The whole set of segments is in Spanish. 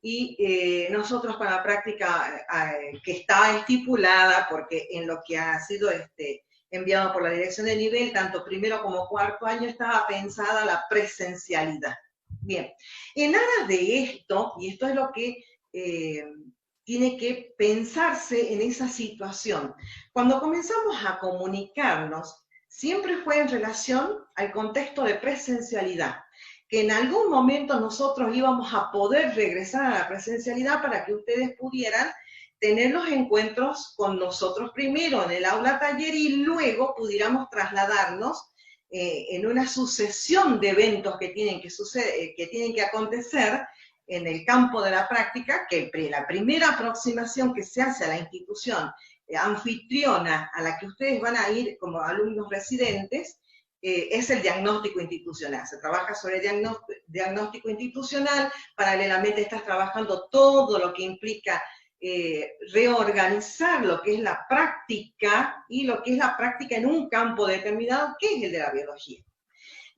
y nosotros con la práctica que está estipulada, porque en lo que ha sido enviado por la dirección de nivel, tanto primero como cuarto año, estaba pensada la presencialidad. Bien, en aras de esto, y esto es lo que tiene que pensarse en esa situación, cuando comenzamos a comunicarnos, siempre fue en relación al contexto de presencialidad, que en algún momento nosotros íbamos a poder regresar a la presencialidad para que ustedes pudieran tener los encuentros con nosotros primero en el aula taller y luego pudiéramos trasladarnos en una sucesión de eventos que tienen que acontecer en el campo de la práctica, que la primera aproximación que se hace a la institución anfitriona a la que ustedes van a ir como alumnos residentes, es el diagnóstico institucional. Se trabaja sobre el diagnóstico institucional, paralelamente estás trabajando todo lo que implica reorganizar lo que es la práctica y lo que es la práctica en un campo determinado, que es el de la biología.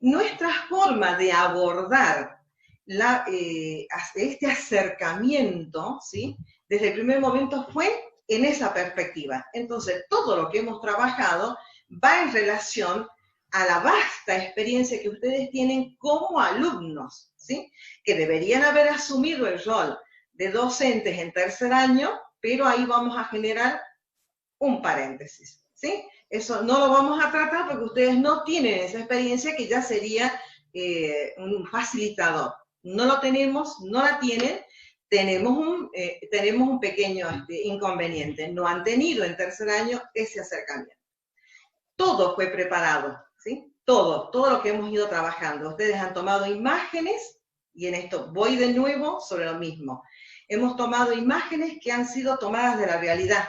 Nuestra forma de abordar este acercamiento, ¿sí?, desde el primer momento fue en esa perspectiva. Entonces, todo lo que hemos trabajado va en relación a la vasta experiencia que ustedes tienen como alumnos, ¿sí?, que deberían haber asumido el rol de docentes en tercer año, pero ahí vamos a generar un paréntesis, ¿sí? Eso no lo vamos a tratar porque ustedes no tienen esa experiencia, que ya sería un facilitador. No lo tenemos, no la tienen, tenemos un pequeño inconveniente. No han tenido en tercer año ese acercamiento. Todo fue preparado, ¿sí? Todo lo que hemos ido trabajando. Ustedes han tomado imágenes, y en esto voy de nuevo sobre lo mismo. Hemos tomado imágenes que han sido tomadas de la realidad.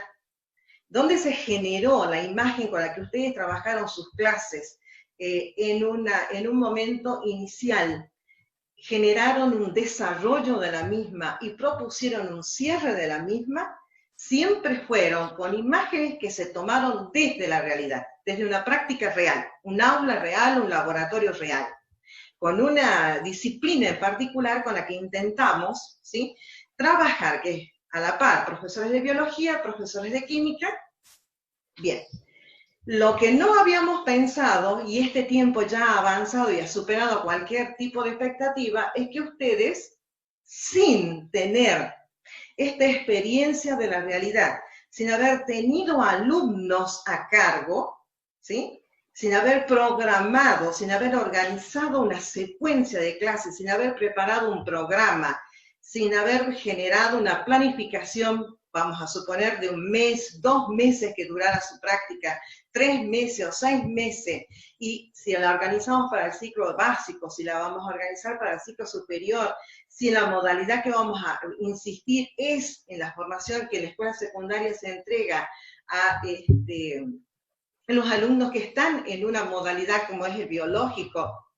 ¿Dónde se generó la imagen con la que ustedes trabajaron sus clases en un momento inicial? Generaron un desarrollo de la misma y propusieron un cierre de la misma, siempre fueron con imágenes que se tomaron desde la realidad, desde una práctica real, un aula real, un laboratorio real, con una disciplina en particular con la que intentamos, ¿sí?, trabajar, que es a la par profesores de biología, profesores de química. Bien, lo que no habíamos pensado, y este tiempo ya ha avanzado y ha superado cualquier tipo de expectativa, es que ustedes, sin tener esta experiencia de la realidad, sin haber tenido alumnos a cargo, ¿sí?, sin haber programado, sin haber organizado una secuencia de clases, sin haber preparado un programa, sin haber generado una planificación, vamos a suponer, de un mes, 2 meses que durara su práctica, 3 meses o 6 meses, y si la organizamos para el ciclo básico, si la vamos a organizar para el ciclo superior, si la modalidad que vamos a insistir es en la formación que en la escuela secundaria se entrega a los alumnos que están en una modalidad como es el biológico,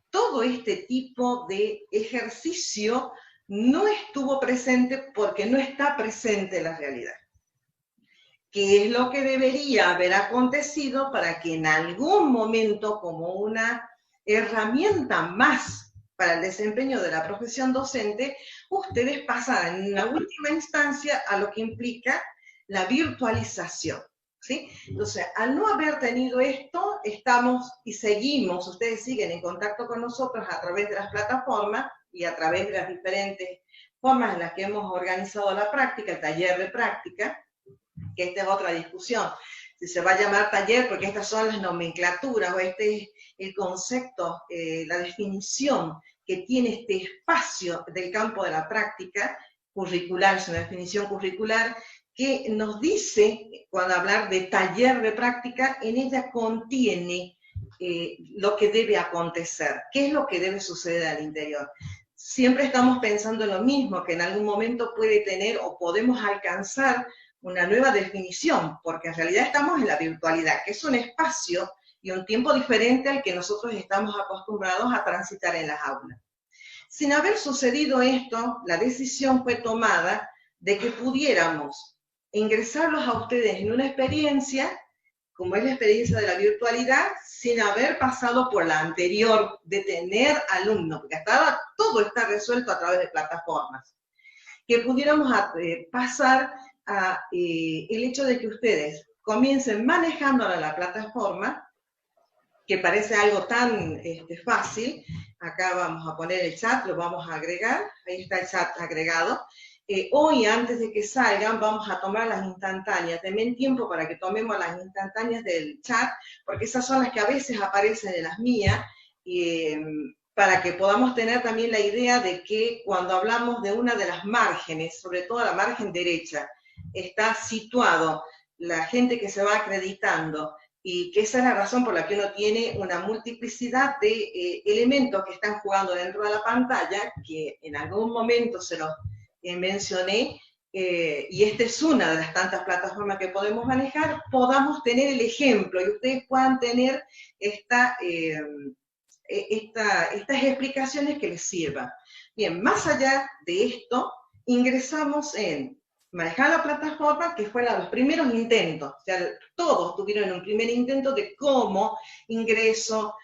todo este tipo de ejercicio no estuvo presente porque no está presente la realidad. ¿Qué es lo que debería haber acontecido para que en algún momento, como una herramienta más para el desempeño de la profesión docente, ustedes pasaran en la última instancia a lo que implica la virtualización, ¿sí? Entonces, al no haber tenido esto, estamos y seguimos, ustedes siguen en contacto con nosotros a través de las plataformas y a través de las diferentes formas en las que hemos organizado la práctica, el taller de práctica, que esta es otra discusión, si se va a llamar taller porque estas son las nomenclaturas o este es el concepto, la definición que tiene este espacio del campo de la práctica curricular, es una definición curricular que nos dice, cuando hablar de taller de práctica, en ella contiene lo que debe acontecer, qué es lo que debe suceder al interior. Siempre estamos pensando en lo mismo, que en algún momento puede tener o podemos alcanzar una nueva definición, porque en realidad estamos en la virtualidad, que es un espacio y un tiempo diferente al que nosotros estamos acostumbrados a transitar en las aulas. Sin haber sucedido esto, la decisión fue tomada de que pudiéramos ingresarlos a ustedes en una experiencia, como es la experiencia de la virtualidad, sin haber pasado por la anterior de tener alumnos, porque hasta ahora todo está resuelto a través de plataformas. que pudiéramos pasar a el hecho de que ustedes comiencen manejando la plataforma, que parece algo tan fácil. Acá vamos a poner el chat, lo vamos a agregar, ahí está el chat agregado. Hoy, antes de que salgan, vamos a tomar las instantáneas. Denme tiempo para que tomemos las instantáneas del chat, porque esas son las que a veces aparecen en las mías, para que podamos tener también la idea de que cuando hablamos de una de las márgenes, sobre todo la margen derecha, está situado la gente que se va acreditando, y que esa es la razón por la que uno tiene una multiplicidad de elementos que están jugando dentro de la pantalla, que en algún momento se los mencioné, y esta es una de las tantas plataformas que podemos manejar, podamos tener el ejemplo y ustedes puedan tener estas explicaciones que les sirvan. Bien, más allá de esto, ingresamos en manejar la plataforma, que fue los primeros intentos. O sea, todos tuvieron un primer intento de cómo ingreso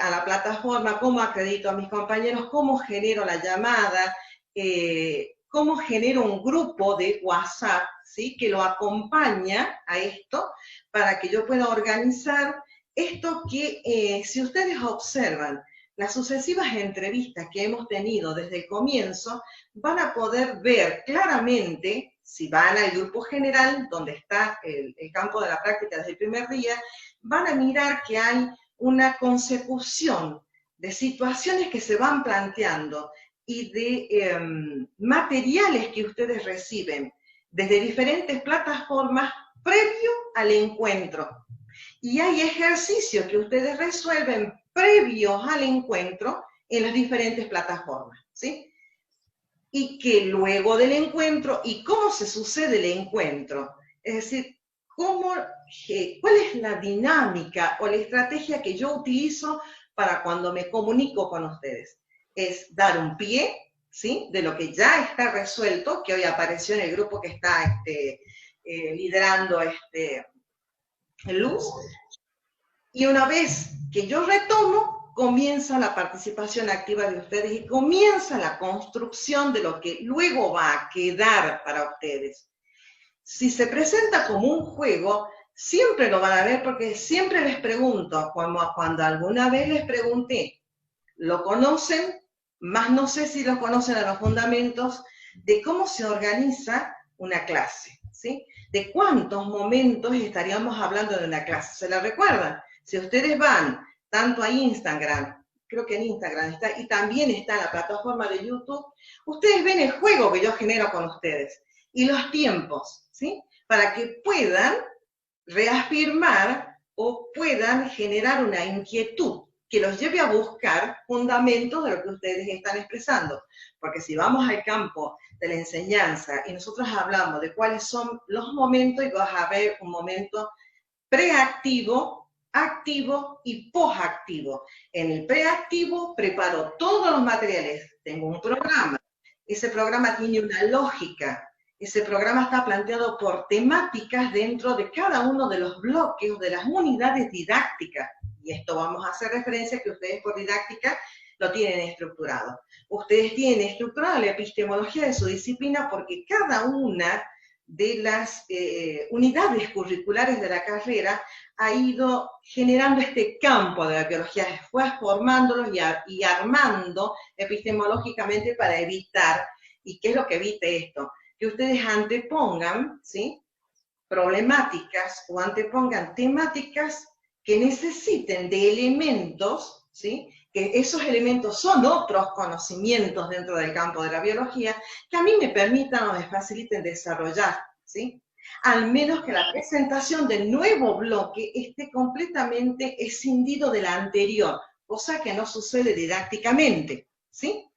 a la plataforma, cómo acredito a mis compañeros, cómo genero la llamada, cómo genero un grupo de WhatsApp, ¿sí?, que lo acompaña a esto, para que yo pueda organizar esto que, si ustedes observan las sucesivas entrevistas que hemos tenido desde el comienzo, van a poder ver claramente, si van al grupo general, donde está el campo de la práctica desde el primer día, van a mirar que hay una consecución de situaciones que se van planteando y de materiales que ustedes reciben desde diferentes plataformas previo al encuentro. Y hay ejercicios que ustedes resuelven previos al encuentro en las diferentes plataformas, ¿sí? Y que luego del encuentro, y cómo se sucede el encuentro, es decir, cuál es la dinámica o la estrategia que yo utilizo para cuando me comunico con ustedes. Es dar un pie, ¿sí?, de lo que ya está resuelto, que hoy apareció en el grupo que está liderando Luz, y una vez que yo retomo, comienza la participación activa de ustedes y comienza la construcción de lo que luego va a quedar para ustedes. Si se presenta como un juego, siempre lo van a ver, porque siempre les pregunto, cuando alguna vez les pregunté, ¿lo conocen? Más no sé si lo conocen a los fundamentos de cómo se organiza una clase, ¿sí? De cuántos momentos estaríamos hablando de una clase. ¿Se la recuerdan? Si ustedes van tanto a Instagram, creo que en Instagram está, y también está la plataforma de YouTube, ustedes ven el juego que yo genero con ustedes y los tiempos, ¿sí?, para que puedan reafirmar o puedan generar una inquietud que los lleve a buscar fundamentos de lo que ustedes están expresando. Porque si vamos al campo de la enseñanza y nosotros hablamos de cuáles son los momentos, y vas a ver un momento preactivo, activo y posactivo. En el preactivo preparo todos los materiales, tengo un programa, ese programa tiene una lógica, ese programa está planteado por temáticas dentro de cada uno de los bloques o de las unidades didácticas, y esto vamos a hacer referencia que ustedes por didáctica lo tienen estructurado. Ustedes tienen estructurada la epistemología de su disciplina, porque cada una de las unidades curriculares de la carrera ha ido generando este campo de la biología, fue formándolos y armando epistemológicamente para evitar, ¿y qué es lo que evite esto? Que ustedes antepongan, ¿sí?, problemáticas o antepongan temáticas que necesiten de elementos, ¿sí?, que esos elementos son otros conocimientos dentro del campo de la biología, que a mí me permitan o me faciliten desarrollar, ¿sí? Al menos que la presentación del nuevo bloque esté completamente escindido de la anterior, cosa que no sucede didácticamente, ¿sí?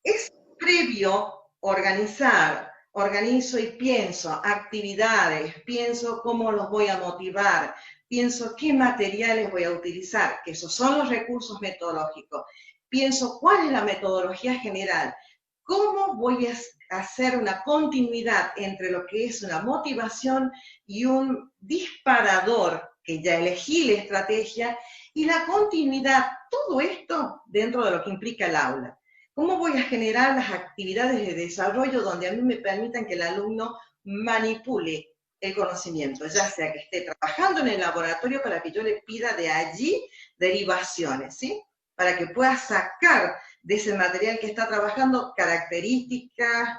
Es previo organizo y pienso actividades, pienso cómo los voy a motivar, pienso qué materiales voy a utilizar, que esos son los recursos metodológicos, pienso cuál es la metodología general, cómo voy a hacer una continuidad entre lo que es una motivación y un disparador, que ya elegí la estrategia, y la continuidad, todo esto dentro de lo que implica el aula. ¿Cómo voy a generar las actividades de desarrollo donde a mí me permitan que el alumno manipule el conocimiento, ya sea que esté trabajando en el laboratorio para que yo le pida de allí derivaciones, ¿sí? Para que pueda sacar de ese material que está trabajando características,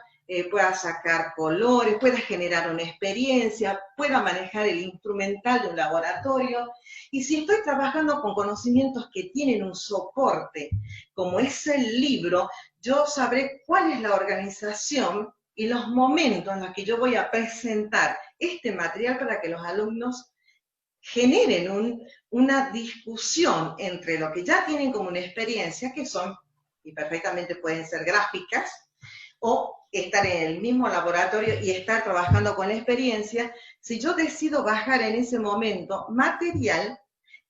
pueda sacar colores, pueda generar una experiencia, pueda manejar el instrumental de un laboratorio. Y si estoy trabajando con conocimientos que tienen un soporte, como es el libro, yo sabré cuál es la organización y los momentos en los que yo voy a presentar este material para que los alumnos generen una discusión entre lo que ya tienen como una experiencia, que son, y perfectamente pueden ser gráficas, o estar en el mismo laboratorio y estar trabajando con la experiencia, si yo decido bajar en ese momento material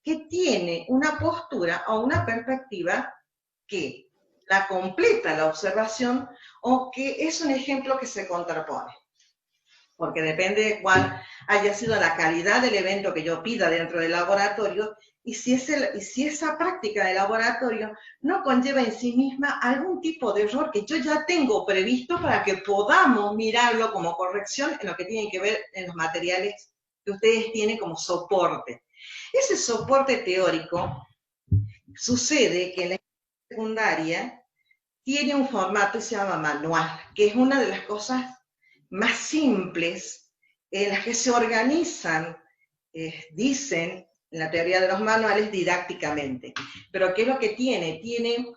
que tiene una postura o una perspectiva que la completa la observación o que es un ejemplo que se contrapone. Porque depende de cuál haya sido la calidad del evento que yo pida dentro del laboratorio y si esa práctica de laboratorio no conlleva en sí misma algún tipo de error que yo ya tengo previsto para que podamos mirarlo como corrección en lo que tiene que ver en los materiales que ustedes tienen como soporte. Ese soporte teórico sucede que en la secundaria tiene un formato que se llama manual, que es una de las cosas más simples en las que se organizan, dicen en la teoría de los manuales, didácticamente. Pero ¿qué es lo que tiene? Tiene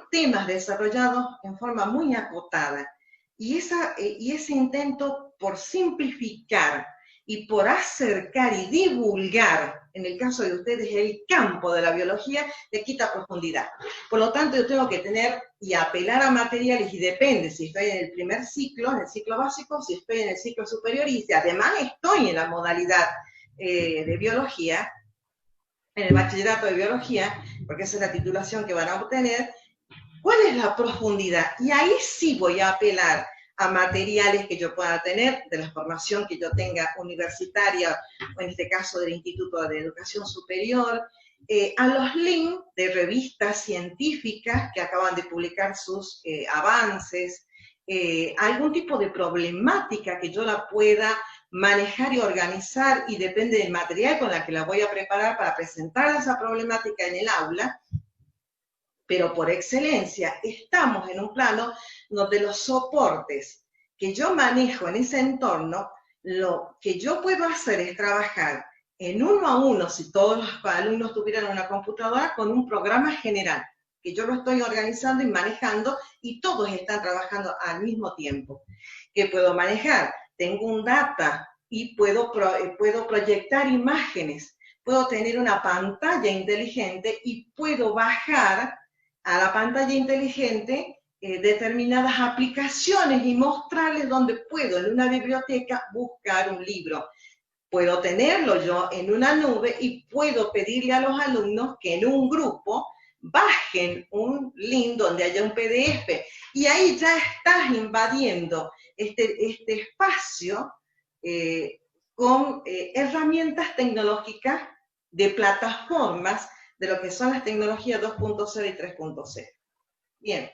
temas desarrollados en forma muy acotada. Y ese intento por simplificar y por acercar y divulgar, en el caso de ustedes, el campo de la biología, le quita profundidad. Por lo tanto, yo tengo que tener y apelar a materiales, y depende si estoy en el primer ciclo, en el ciclo básico, si estoy en el ciclo superior, y si además estoy en la modalidad de biología, en el bachillerato de biología, porque esa es la titulación que van a obtener, ¿cuál es la profundidad? Y ahí sí voy a apelar a materiales que yo pueda tener, de la formación que yo tenga universitaria, o en este caso del Instituto de Educación Superior, a los links de revistas científicas que acaban de publicar sus avances, algún tipo de problemática que yo la pueda manejar y organizar, y depende del material con la que la voy a preparar para presentar esa problemática en el aula. Pero por excelencia estamos en un plano donde los soportes que yo manejo en ese entorno, lo que yo puedo hacer es trabajar en uno a uno, si todos los alumnos tuvieran una computadora, con un programa general, que yo lo estoy organizando y manejando, y todos están trabajando al mismo tiempo. ¿Qué puedo manejar? Tengo un data y puedo proyectar imágenes, puedo tener una pantalla inteligente y puedo bajar a la pantalla inteligente determinadas aplicaciones y mostrarles dónde puedo en una biblioteca buscar un libro. Puedo tenerlo yo en una nube y puedo pedirle a los alumnos que en un grupo bajen un link donde haya un PDF. Y ahí ya estás invadiendo este espacio con herramientas tecnológicas de plataformas de lo que son las tecnologías 2.0 y 3.0. Bien,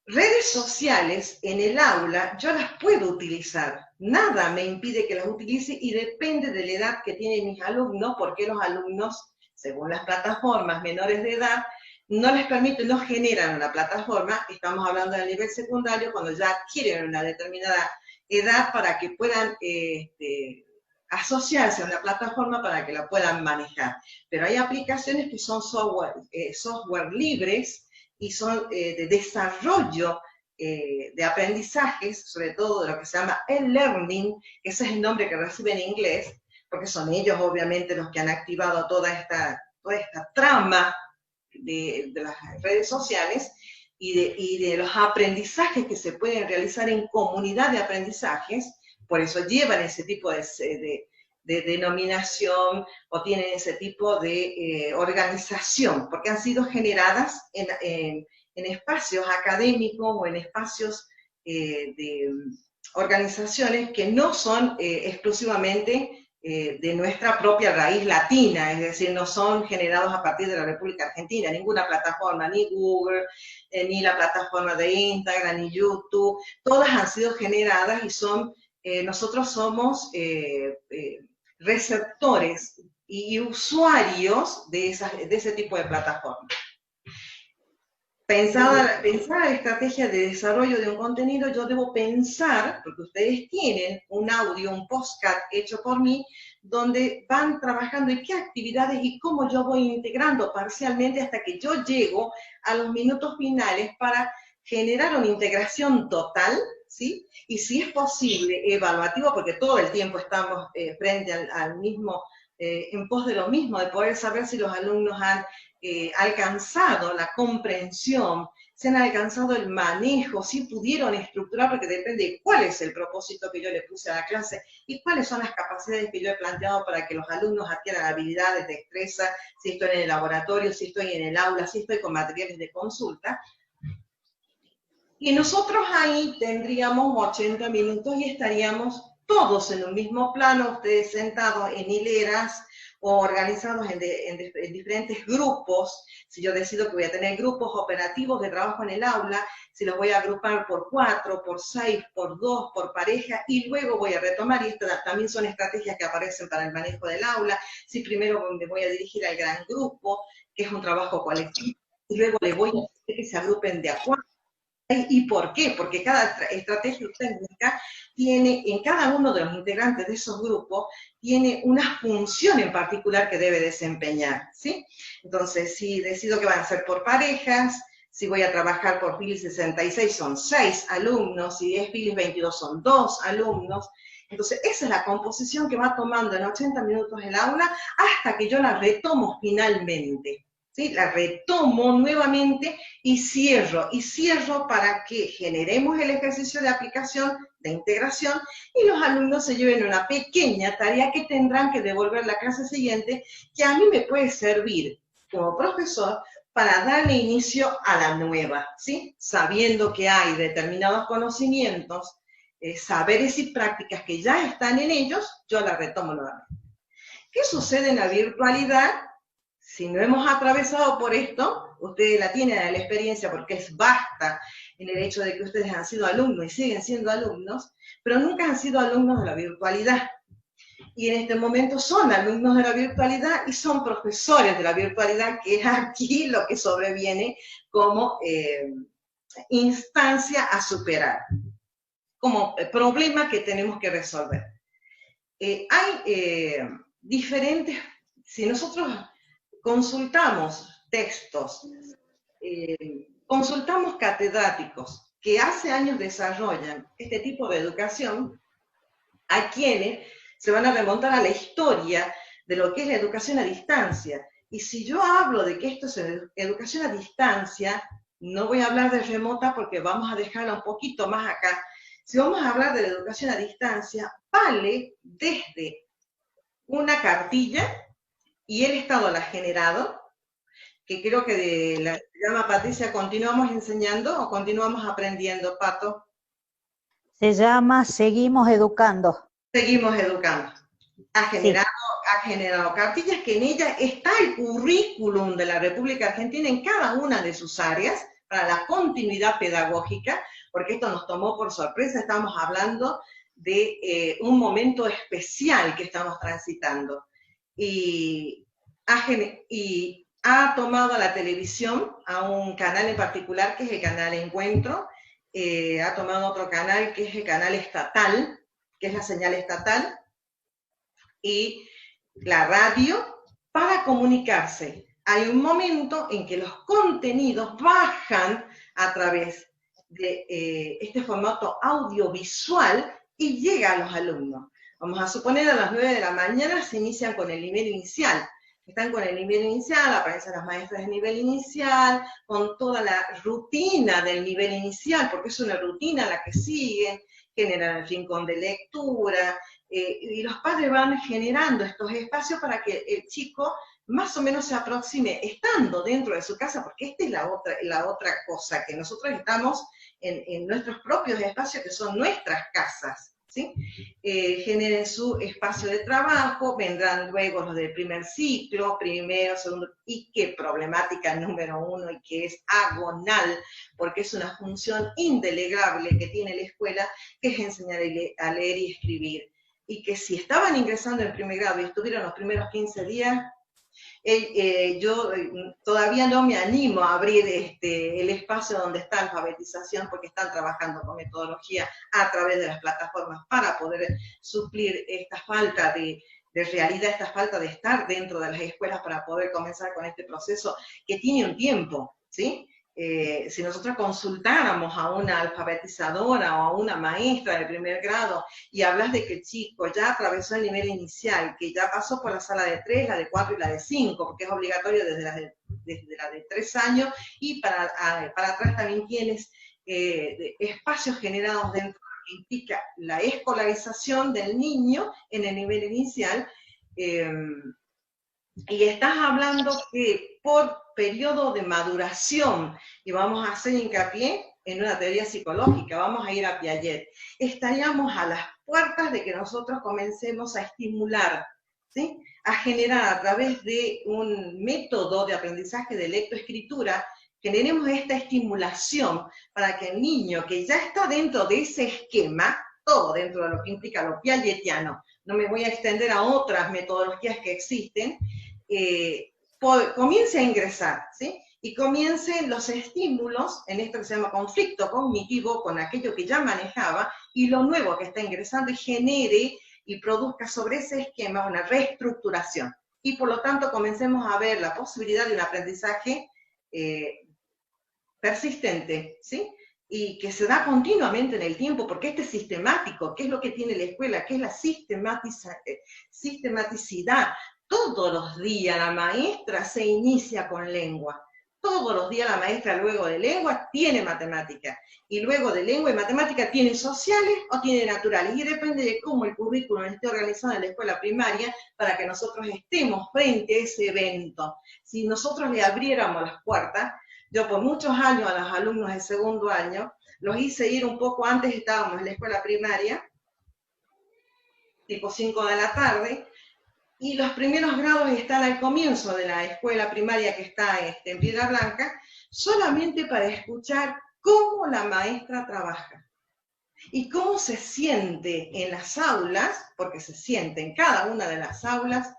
redes sociales en el aula yo las puedo utilizar, nada me impide que las utilice, y depende de la edad que tienen mis alumnos, porque los alumnos, según las plataformas menores de edad, no les permiten, no generan una plataforma. Estamos hablando del nivel secundario, cuando ya adquieren una determinada edad para que puedan asociarse a una plataforma para que la puedan manejar. Pero hay aplicaciones que son software libres y son de desarrollo de aprendizajes, sobre todo de lo que se llama e-learning, que ese es el nombre que recibe en inglés, porque son ellos obviamente los que han activado toda esta trama de las redes sociales y de los aprendizajes que se pueden realizar en comunidad de aprendizajes. Por eso llevan ese tipo de denominación o tienen ese tipo de organización, porque han sido generadas en espacios académicos o en espacios de organizaciones que no son exclusivamente de nuestra propia raíz latina, es decir, no son generados a partir de la República Argentina, ninguna plataforma, ni Google, ni la plataforma de Instagram, ni YouTube, todas han sido generadas y son, nosotros somos receptores y usuarios de ese tipo de plataformas. Pensada la estrategia de desarrollo de un contenido, yo debo pensar, porque ustedes tienen un audio, un podcast hecho por mí, donde van trabajando en qué actividades y cómo yo voy integrando parcialmente hasta que yo llego a los minutos finales para generar una integración total, ¿sí? Y si es posible, evaluativo, porque todo el tiempo estamos frente al mismo, en pos de lo mismo, de poder saber si los alumnos han alcanzado la comprensión, si han alcanzado el manejo, si pudieron estructurar, porque depende de cuál es el propósito que yo le puse a la clase y cuáles son las capacidades que yo he planteado para que los alumnos adquieran habilidades, destreza, si estoy en el laboratorio, si estoy en el aula, si estoy con materiales de consulta. Y nosotros ahí tendríamos 80 minutos y estaríamos todos en un mismo plano, ustedes sentados en hileras o organizados en diferentes grupos. Si yo decido que voy a tener grupos operativos de trabajo en el aula, si los voy a agrupar por 4, por 6, por 2, por pareja, y luego voy a retomar, y estas también son estrategias que aparecen para el manejo del aula, si primero me voy a dirigir al gran grupo, que es un trabajo colectivo, y luego le voy a decir que se agrupen de acuerdo. ¿Y por qué? Porque cada estrategia técnica tiene, en cada uno de los integrantes de esos grupos, tiene una función en particular que debe desempeñar, ¿sí? Entonces, si decido que van a ser por parejas, si voy a trabajar por Filis 66 son 6 alumnos, si es Filis 22 son 2 alumnos. Entonces, esa es la composición que va tomando en 80 minutos el aula hasta que yo la retomo finalmente. ¿Sí? La retomo nuevamente y cierro para que generemos el ejercicio de aplicación, de integración, y los alumnos se lleven una pequeña tarea que tendrán que devolver la clase siguiente, que a mí me puede servir como profesor para darle inicio a la nueva, ¿sí? Sabiendo que hay determinados conocimientos, saberes y prácticas que ya están en ellos, yo la retomo nuevamente. ¿Qué sucede en la virtualidad? Si no hemos atravesado por esto, ustedes la tienen a la experiencia porque es vasta en el hecho de que ustedes han sido alumnos y siguen siendo alumnos, pero nunca han sido alumnos de la virtualidad. Y en este momento son alumnos de la virtualidad y son profesores de la virtualidad, que es aquí lo que sobreviene como instancia a superar, como problema que tenemos que resolver. Hay diferentes, si nosotros consultamos textos, consultamos catedráticos que hace años desarrollan este tipo de educación, a quienes se van a remontar a la historia de lo que es la educación a distancia. Y si yo hablo de que esto es educación a distancia, no voy a hablar de remota porque vamos a dejarla un poquito más acá. Si vamos a hablar de la educación a distancia, vale desde una cartilla, y el Estado la ha generado, que creo que la llama Patricia, ¿continuamos enseñando o continuamos aprendiendo, Pato? Se llama Seguimos Educando. Seguimos Educando. Ha generado cartillas que en ellas está el currículum de la República Argentina en cada una de sus áreas para la continuidad pedagógica, porque esto nos tomó por sorpresa, estamos hablando de un momento especial que estamos transitando. Y ha tomado a la televisión, a un canal en particular, que es el canal Encuentro, ha tomado otro canal, que es el canal estatal, que es la señal estatal, y la radio, para comunicarse. Hay un momento en que los contenidos bajan a través de este formato audiovisual y llega a los alumnos. Vamos a suponer a las 9 de la mañana se inician con el nivel inicial. Están con el nivel inicial, aparecen las maestras del nivel inicial, con toda la rutina del nivel inicial, porque es una rutina la que siguen, generan el rincón de lectura, y los padres van generando estos espacios para que el chico más o menos se aproxime, estando dentro de su casa, porque esta es la otra cosa, que nosotros estamos en nuestros propios espacios, que son nuestras casas, ¿sí? Generen su espacio de trabajo, vendrán luego los del primer ciclo, primero, segundo, y qué problemática número 1, y que es agonal, porque es una función indelegable que tiene la escuela, que es enseñar a leer y escribir. Y que si estaban ingresando en primer grado y estuvieron los primeros 15 días, yo todavía no me animo a abrir el espacio donde está alfabetización, porque están trabajando con metodología a través de las plataformas para poder suplir esta falta de realidad, esta falta de estar dentro de las escuelas para poder comenzar con este proceso que tiene un tiempo, ¿sí? Si nosotros consultáramos a una alfabetizadora o a una maestra de primer grado y hablas de que el chico ya atravesó el nivel inicial, que ya pasó por la sala de 3, la de 4 y la de 5, porque es obligatorio desde la de 3 años, y para atrás también tienes espacios generados dentro, que implica la escolarización del niño en el nivel inicial, y estás hablando que por periodo de maduración, y vamos a hacer hincapié en una teoría psicológica, vamos a ir a Piaget, estaríamos a las puertas de que nosotros comencemos a estimular, ¿sí? A generar a través de un método de aprendizaje de lectoescritura, generemos esta estimulación para que el niño que ya está dentro de ese esquema, todo dentro de lo que implica lo piagetiano, no me voy a extender a otras metodologías que existen, comience a ingresar, ¿sí? Y comiencen los estímulos en esto que se llama conflicto cognitivo con aquello que ya manejaba y lo nuevo que está ingresando, y genere y produzca sobre ese esquema una reestructuración. Y por lo tanto comencemos a ver la posibilidad de un aprendizaje persistente, ¿sí? Y que se da continuamente en el tiempo, porque este es sistemático. ¿Qué es lo que tiene la escuela? ¿Qué es la sistematicidad? Todos los días la maestra se inicia con lengua. Todos los días la maestra, luego de lengua, tiene matemática. Y luego de lengua y matemática tiene sociales o tiene naturales. Y depende de cómo el currículum esté organizado en la escuela primaria para que nosotros estemos frente a ese evento. Si nosotros le abriéramos las puertas, yo por muchos años a los alumnos de segundo año los hice ir un poco antes, estábamos en la escuela primaria, tipo 5 de la tarde, y los primeros grados están al comienzo de la escuela primaria que está en Piedra Blanca, solamente para escuchar cómo la maestra trabaja y cómo se siente en las aulas, porque se siente en cada una de las aulas,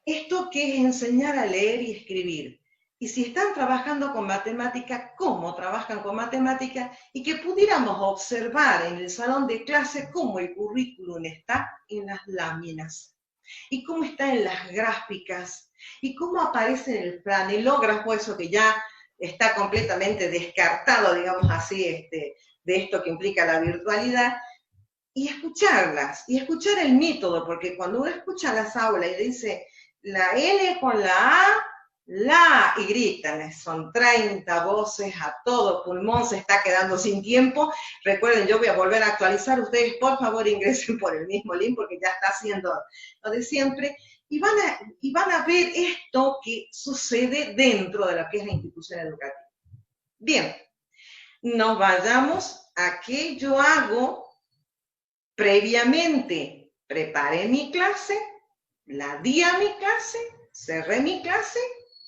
esto que es enseñar a leer y escribir. Y si están trabajando con matemática, cómo trabajan con matemática, y que pudiéramos observar en el salón de clase cómo el currículum está en las láminas, y cómo está en las gráficas, y cómo aparece en el flanelógrafo, eso que ya está completamente descartado, digamos así, de esto que implica la virtualidad, y escucharlas, y escuchar el método, porque cuando uno escucha las aulas y dice la L con la A, la, y gritan, son 30 voces a todo pulmón, se está quedando sin tiempo. Recuerden, yo voy a volver a actualizar, ustedes por favor ingresen por el mismo link porque ya está haciendo lo de siempre, y van a ver esto que sucede dentro de lo que es la institución educativa. Bien, nos vayamos a qué yo hago previamente. Preparé mi clase, la di a mi clase, cerré mi clase,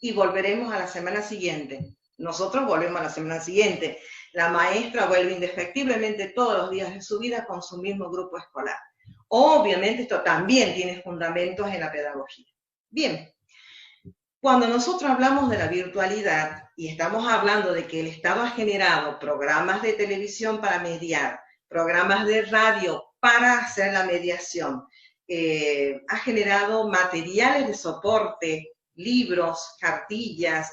y volveremos a la semana siguiente. Nosotros volvemos a la semana siguiente. La maestra vuelve indefectiblemente todos los días de su vida con su mismo grupo escolar. Obviamente esto también tiene fundamentos en la pedagogía. Bien, cuando nosotros hablamos de la virtualidad y estamos hablando de que el Estado ha generado programas de televisión para mediar, programas de radio para hacer la mediación, ha generado materiales de soporte, libros, cartillas,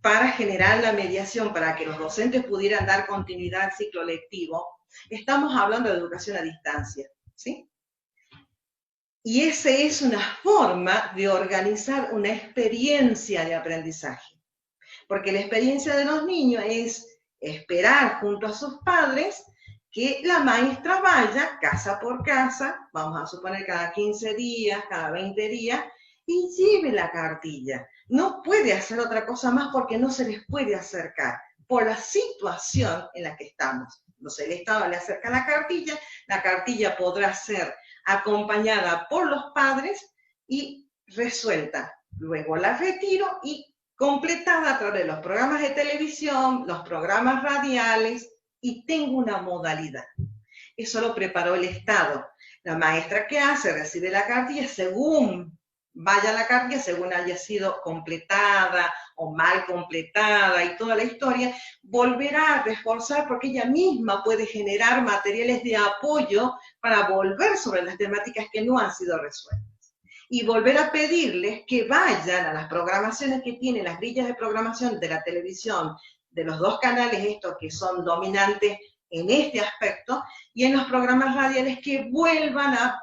para generar la mediación, para que los docentes pudieran dar continuidad al ciclo lectivo, estamos hablando de educación a distancia, ¿sí? Y esa es una forma de organizar una experiencia de aprendizaje, porque la experiencia de los niños es esperar junto a sus padres que la maestra vaya casa por casa, vamos a suponer cada 15 días, cada 20 días, y lleve la cartilla. No puede hacer otra cosa más porque no se les puede acercar por la situación en la que estamos. Entonces el Estado le acerca la cartilla podrá ser acompañada por los padres y resuelta. Luego la retiro y completada a través de los programas de televisión, los programas radiales, y tengo una modalidad. Eso lo preparó el Estado. La maestra, ¿qué hace? Recibe la cartilla según vaya la cartilla, según haya sido completada o mal completada y toda la historia, volverá a reforzar porque ella misma puede generar materiales de apoyo para volver sobre las temáticas que no han sido resueltas. Y volver a pedirles que vayan a las programaciones que tienen, las grillas de programación de la televisión, de los dos canales estos que son dominantes en este aspecto, y en los programas radiales que vuelvan a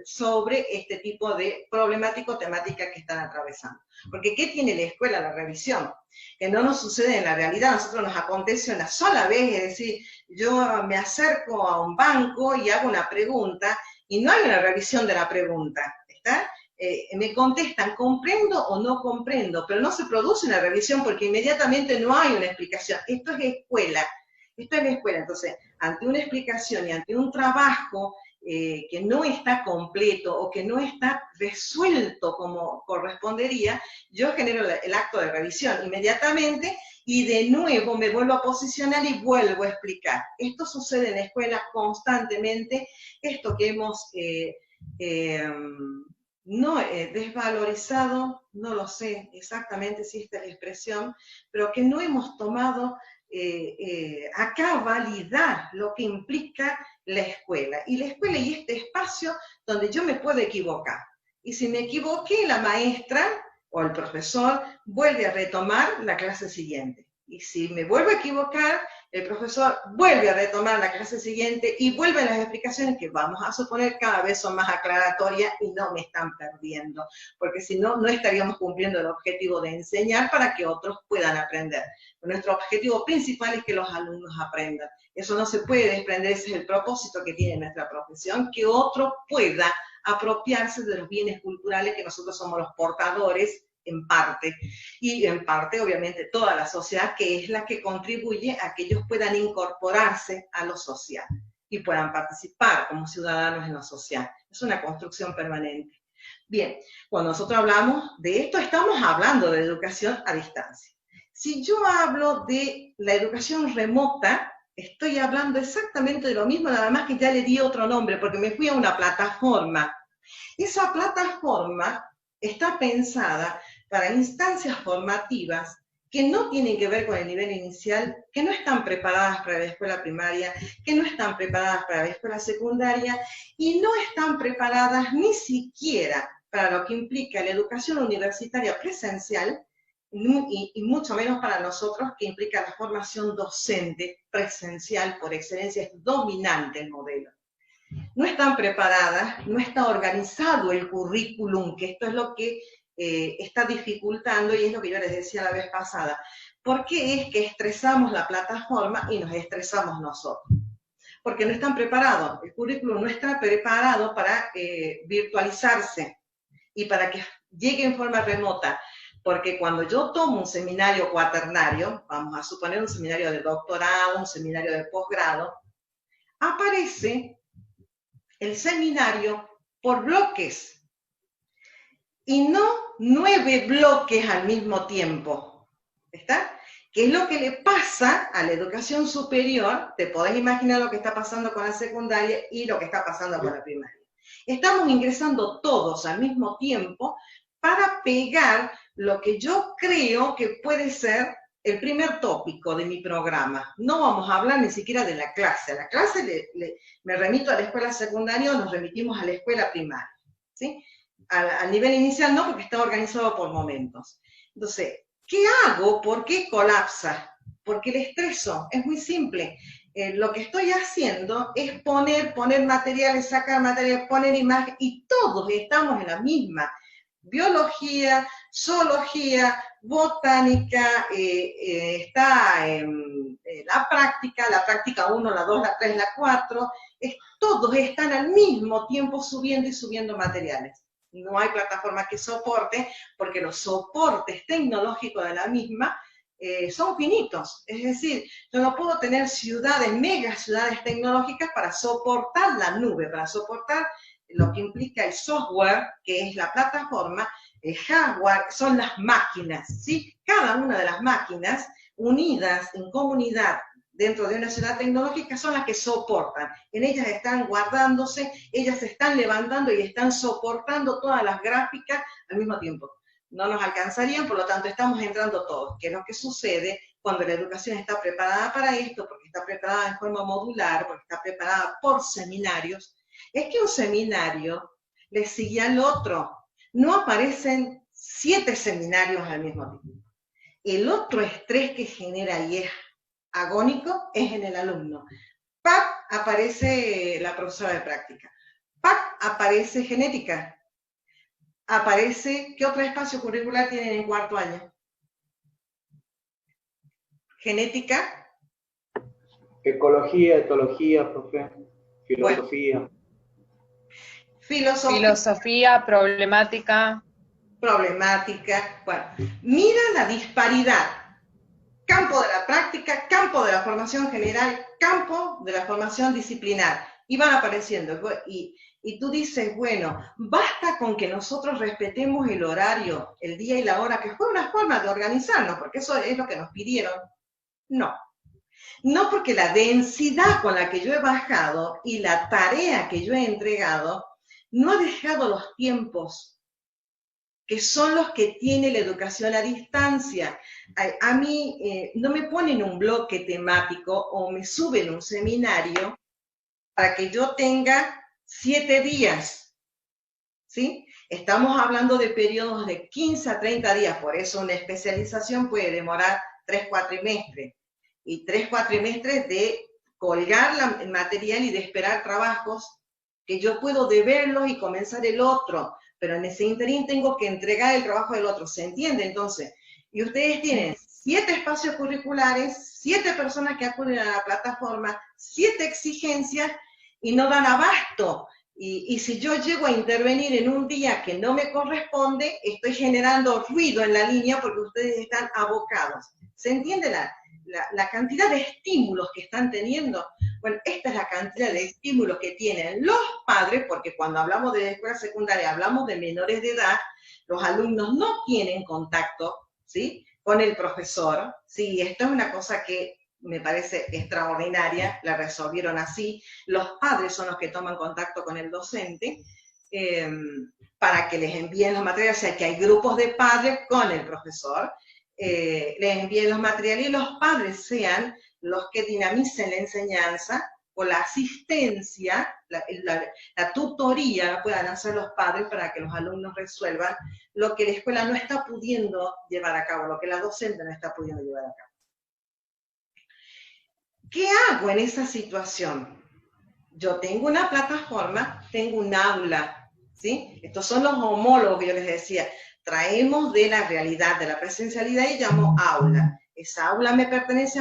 sobre este tipo de problemática o temática que están atravesando. Porque ¿qué tiene la escuela? La revisión, que no nos sucede en la realidad, a nosotros nos acontece una sola vez, es decir, yo me acerco a un banco y hago una pregunta y no hay una revisión de la pregunta, ¿está? Me contestan, ¿comprendo o no comprendo? Pero no se produce una revisión porque inmediatamente no hay una explicación. Esto es escuela. Esto es la escuela. Entonces, ante una explicación y ante un trabajo que no está completo o que no está resuelto como correspondería, yo genero el acto de revisión inmediatamente y de nuevo me vuelvo a posicionar y vuelvo a explicar. Esto sucede en la escuela constantemente. Esto que hemos desvalorizado, no lo sé exactamente si esta es la expresión, pero que no hemos tomado a cabalidad lo que implica la escuela. Y la escuela y este espacio donde yo me puedo equivocar. Y si me equivoqué, la maestra o el profesor vuelve a retomar la clase siguiente. Y si me vuelvo a equivocar, el profesor vuelve a retomar la clase siguiente y vuelven las explicaciones que vamos a suponer cada vez son más aclaratorias y no me están perdiendo, porque si no, no estaríamos cumpliendo el objetivo de enseñar para que otros puedan aprender. Nuestro objetivo principal es que los alumnos aprendan. Eso no se puede desprender, ese es el propósito que tiene nuestra profesión, que otro pueda apropiarse de los bienes culturales que nosotros somos los portadores en parte, y en parte obviamente toda la sociedad, que es la que contribuye a que ellos puedan incorporarse a lo social y puedan participar como ciudadanos en lo social. Es una construcción permanente. Bien, cuando nosotros hablamos de esto, estamos hablando de educación a distancia. Si yo hablo de la educación remota, estoy hablando exactamente de lo mismo, nada más que ya le di otro nombre, porque me fui a una plataforma. Esa plataforma está pensada para instancias formativas que no tienen que ver con el nivel inicial, que no están preparadas para la escuela primaria, que no están preparadas para la escuela secundaria y no están preparadas ni siquiera para lo que implica la educación universitaria presencial y mucho menos para nosotros, que implica la formación docente presencial por excelencia, es dominante el modelo. No están preparadas, no está organizado el currículum, que esto es lo que está dificultando y es lo que yo les decía la vez pasada. ¿Por qué es que estresamos la plataforma y nos estresamos nosotros? Porque no están preparados, el currículum no está preparado para virtualizarse y para que llegue en forma remota. Porque cuando yo tomo un seminario cuaternario, vamos a suponer un seminario de doctorado, un seminario de posgrado, aparece el seminario por bloques y no 9 bloques al mismo tiempo, ¿está? ¿Qué es lo que le pasa a la educación superior? Te podés imaginar lo que está pasando con la secundaria y lo que está pasando con la primaria. Estamos ingresando todos al mismo tiempo para pegar lo que yo creo que puede ser el primer tópico de mi programa. No vamos a hablar ni siquiera de la clase. A la clase me remito a la escuela secundaria o nos remitimos a la escuela primaria, ¿sí? Al nivel inicial no, porque está organizado por momentos. Entonces, ¿qué hago? ¿Por qué colapsa? Porque el estreso es muy simple. Lo que estoy haciendo es poner materiales, sacar materiales, poner imágenes, y todos estamos en la misma. Biología, zoología, botánica, está la práctica 1, la 2, la 3, la 4, todos están al mismo tiempo subiendo y subiendo materiales. No hay plataforma que soporte, porque los soportes tecnológicos de la misma son finitos. Es decir, yo no puedo tener ciudades, mega ciudades tecnológicas para soportar la nube, para soportar lo que implica el software, que es la plataforma, el hardware, son las máquinas, ¿sí? Cada una de las máquinas unidas en comunidad dentro de una ciudad tecnológica son las que soportan. En ellas están guardándose, ellas se están levantando y están soportando todas las gráficas al mismo tiempo. No nos alcanzarían, por lo tanto estamos entrando todos. ¿Qué es lo que sucede cuando la educación está preparada para esto? Porque está preparada en forma modular, porque está preparada por seminarios. Es que un seminario le sigue al otro. No aparecen 7 seminarios al mismo tiempo. El otro estrés que genera y es agónico es en el alumno. ¡Pac! Aparece la profesora de práctica. ¡Pac! Aparece genética. Aparece, ¿qué otro espacio curricular tienen en cuarto año? Genética. Ecología, etología, profe. Filosofía. Bueno, filosofía, problemática. Bueno, mira la disparidad. Campo de la práctica, campo de la formación general, campo de la formación disciplinar. Y van apareciendo. Y tú dices, bueno, basta con que nosotros respetemos el horario, el día y la hora, que fue una forma de organizarnos, porque eso es lo que nos pidieron. No. No, porque la densidad con la que yo he bajado y la tarea que yo he entregado no ha dejado los tiempos que son los que tiene la educación a distancia. A mí no me ponen un bloque temático o me suben un seminario para que yo tenga 7 días, ¿sí? Estamos hablando de periodos de 15 a 30 días, por eso una especialización puede demorar 3 cuatrimestres, y 3 cuatrimestres de colgar el material y de esperar trabajos que yo puedo deberlos y comenzar el otro, pero en ese interín tengo que entregar el trabajo del otro, ¿se entiende? Entonces, y ustedes tienen 7 espacios curriculares, 7 personas que acuden a la plataforma, 7 exigencias y no dan abasto. Y si yo llego a intervenir en un día que no me corresponde, estoy generando ruido en la línea porque ustedes están abocados. ¿Se entiende la cantidad de estímulos que están teniendo? Bueno, esta es la cantidad de estímulos que tienen los padres, porque cuando hablamos de escuela secundaria hablamos de menores de edad, los alumnos no tienen contacto, ¿sí?, con el profesor. Sí, esto es una cosa que me parece extraordinaria, la resolvieron así. Los padres son los que toman contacto con el docente para que les envíen los materiales, o sea que hay grupos de padres con el profesor, les envíen los materiales y los padres sean los que dinamicen la enseñanza o la asistencia, la tutoría la puedan hacer los padres para que los alumnos resuelvan lo que la escuela no está pudiendo llevar a cabo, lo que la docente no está pudiendo llevar a cabo. ¿Qué hago en esa situación? Yo tengo una plataforma, tengo un aula, ¿sí? Estos son los homólogos que yo les decía. Traemos de la realidad, de la presencialidad y llamo aula. Esa aula me pertenece a